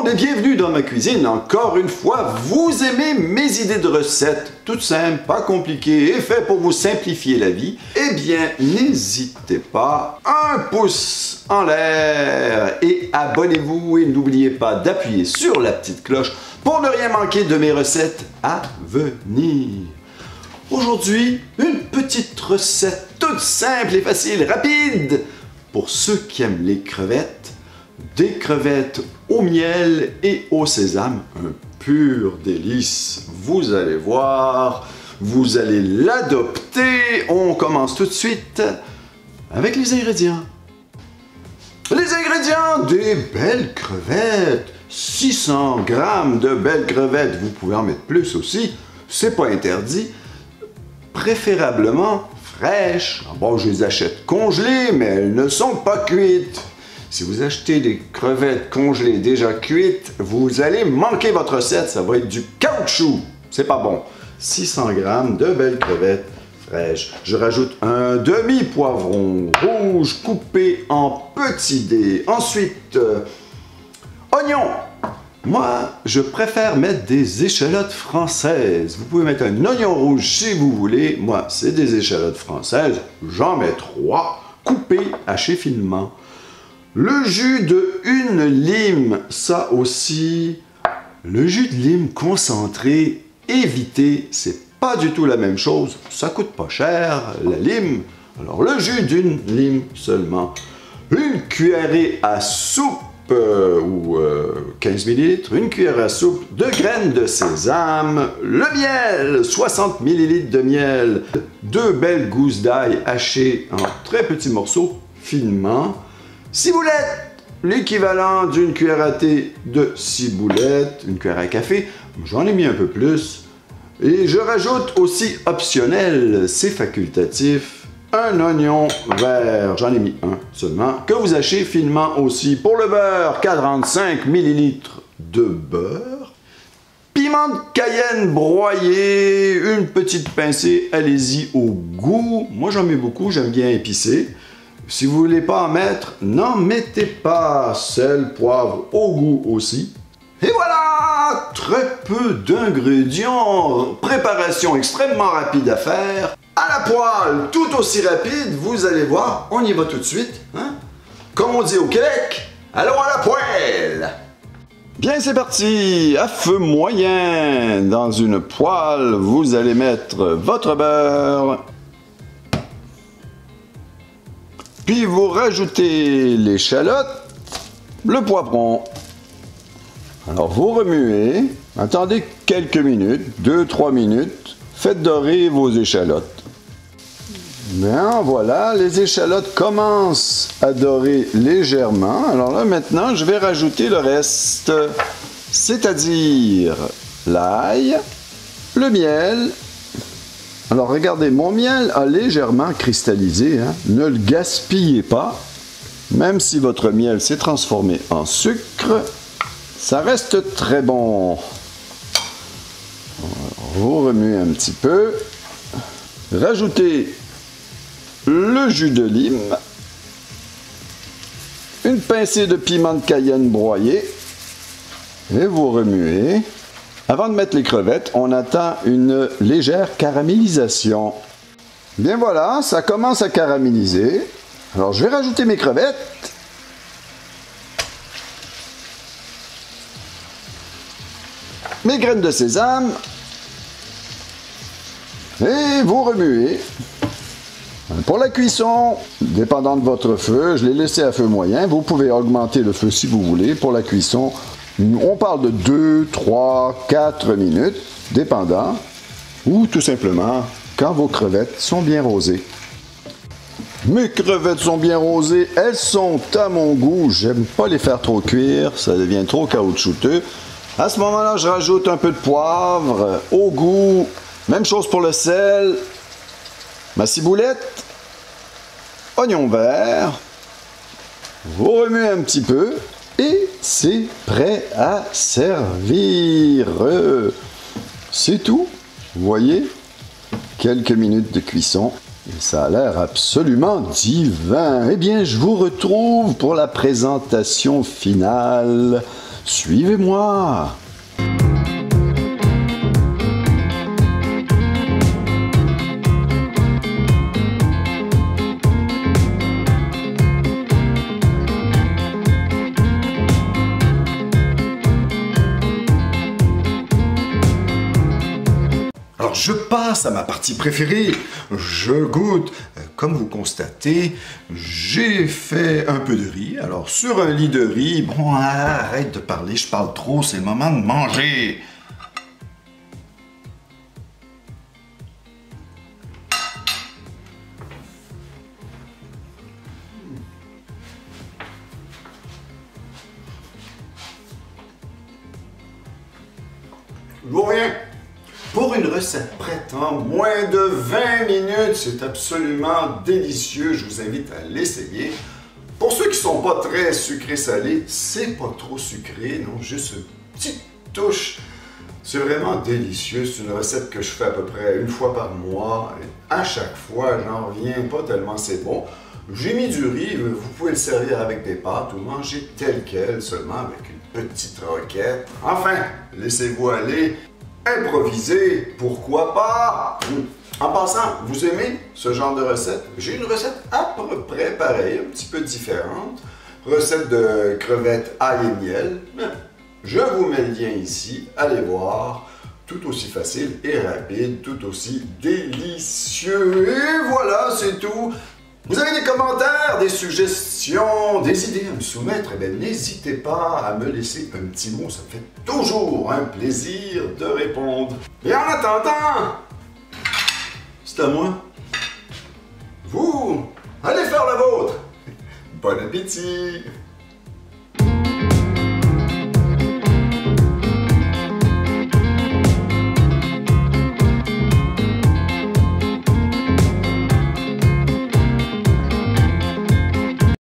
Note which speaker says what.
Speaker 1: et bienvenue dans ma cuisine. Encore une fois, vous aimez mes idées de recettes, toutes simples, pas compliquées et faites pour vous simplifier la vie? Eh bien, n'hésitez pas, un pouce en l'air et abonnez-vous et n'oubliez pas d'appuyer sur la petite cloche pour ne rien manquer de mes recettes à venir. Aujourd'hui, une petite recette toute simple et facile, rapide, pour ceux qui aiment les crevettes. Des crevettes au miel et au sésame, un pur délice. Vous allez voir, vous allez l'adopter. On commence tout de suite avec les ingrédients. Les ingrédients, des belles crevettes. 600 g de belles crevettes. Vous pouvez en mettre plus aussi, c'est pas interdit. Préférablement fraîches. Bon, je les achète congelées, mais elles ne sont pas cuites. Si vous achetez des crevettes congelées déjà cuites, vous allez manquer votre recette, ça va être du caoutchouc. C'est pas bon. 600 g de belles crevettes fraîches. Je rajoute un demi-poivron rouge coupé en petits dés. Ensuite, oignons. Moi, je préfère mettre des échalotes françaises. Vous pouvez mettre un oignon rouge si vous voulez. Moi, c'est des échalotes françaises. J'en mets 3, coupées, hachées finement. Le jus de une lime, ça aussi. Le jus de lime concentré, évitez, c'est pas du tout la même chose. Ça coûte pas cher, la lime. Alors, le jus d'une lime seulement. Une cuillerée à soupe, ou 15 ml, une cuillère à soupe de graines de sésame, le miel, 60 ml de miel, 2 belles gousses d'ail hachées en très petits morceaux finement, ciboulette, l'équivalent d'une cuillère à thé de ciboulette, une cuillère à café, j'en ai mis un peu plus, et je rajoute aussi optionnel, c'est facultatif, un oignon vert, j'en ai mis un seulement, que vous hachez finement aussi. Pour le beurre, 45 ml de beurre. Piment de Cayenne broyé, une petite pincée, allez-y au goût. Moi j'en mets beaucoup, j'aime bien épicé. Si vous ne voulez pas en mettre, n'en mettez pas. Sel, poivre au goût aussi. Et voilà, très peu d'ingrédients. Préparation extrêmement rapide à faire. À la poêle, tout aussi rapide, vous allez voir, on y va tout de suite. Hein? Comme on dit au Québec, allons à la poêle! Bien, c'est parti! À feu moyen, dans une poêle, vous allez mettre votre beurre. Puis vous rajoutez l'échalote, le poivron. Alors vous remuez, attendez quelques minutes, 2-3 minutes, faites dorer vos échalotes. Bien, voilà, les échalotes commencent à dorer légèrement. Alors là, maintenant, je vais rajouter le reste, c'est-à-dire l'ail, le miel. Alors, regardez, mon miel a légèrement cristallisé. Hein? Ne le gaspillez pas. Même si votre miel s'est transformé en sucre, ça reste très bon. Alors, vous remuez un petit peu. Rajoutez le jus de lime, une pincée de piment de Cayenne broyé et vous remuez. Avant de mettre les crevettes, on attend une légère caramélisation. Bien voilà, ça commence à caraméliser. Alors je vais rajouter mes crevettes. Mes graines de sésame. Et vous remuez. Pour la cuisson, dépendant de votre feu, je l'ai laissé à feu moyen. Vous pouvez augmenter le feu si vous voulez. Pour la cuisson, on parle de 2, 3, 4 minutes, dépendant. Ou tout simplement, quand vos crevettes sont bien rosées. Mes crevettes sont bien rosées, elles sont à mon goût. J'aime pas les faire trop cuire, ça devient trop caoutchouteux. À ce moment-là, je rajoute un peu de poivre au goût. Même chose pour le sel. Ma ciboulette, oignon vert, vous remuez un petit peu et c'est prêt à servir. C'est tout, vous voyez, quelques minutes de cuisson et ça a l'air absolument divin. Eh bien, je vous retrouve pour la présentation finale Suivez-moi! Alors je passe à ma partie préférée, je goûte. Comme vous constatez, j'ai fait un peu de riz. Alors sur un lit de riz, bon, arrête de parler, je parle trop, c'est le moment de manger. Je vous reviens. Pour une recette prête en moins de 20 minutes, c'est absolument délicieux, je vous invite à l'essayer. Pour ceux qui ne sont pas très sucrés-salés, c'est pas trop sucré, non, juste une petite touche. C'est vraiment délicieux, c'est une recette que je fais à peu près une fois par mois. Et à chaque fois, j'en reviens pas tellement c'est bon. J'ai mis du riz, vous pouvez le servir avec des pâtes ou manger tel quel, seulement avec une petite roquette. Enfin, laissez-vous aller. Improviser, pourquoi pas? En passant, vous aimez ce genre de recette? J'ai une recette à peu près pareille, un petit peu différente. Recette de crevettes ail et miel. Je vous mets le lien ici, allez voir. Tout aussi facile et rapide, tout aussi délicieux. Et voilà, c'est tout. Vous avez des commentaires, des suggestions, des idées à me soumettre, eh bien, n'hésitez pas à me laisser un petit mot, ça me fait toujours un plaisir de répondre. Et en attendant, c'est à moi. Vous, allez faire la vôtre. Bon appétit!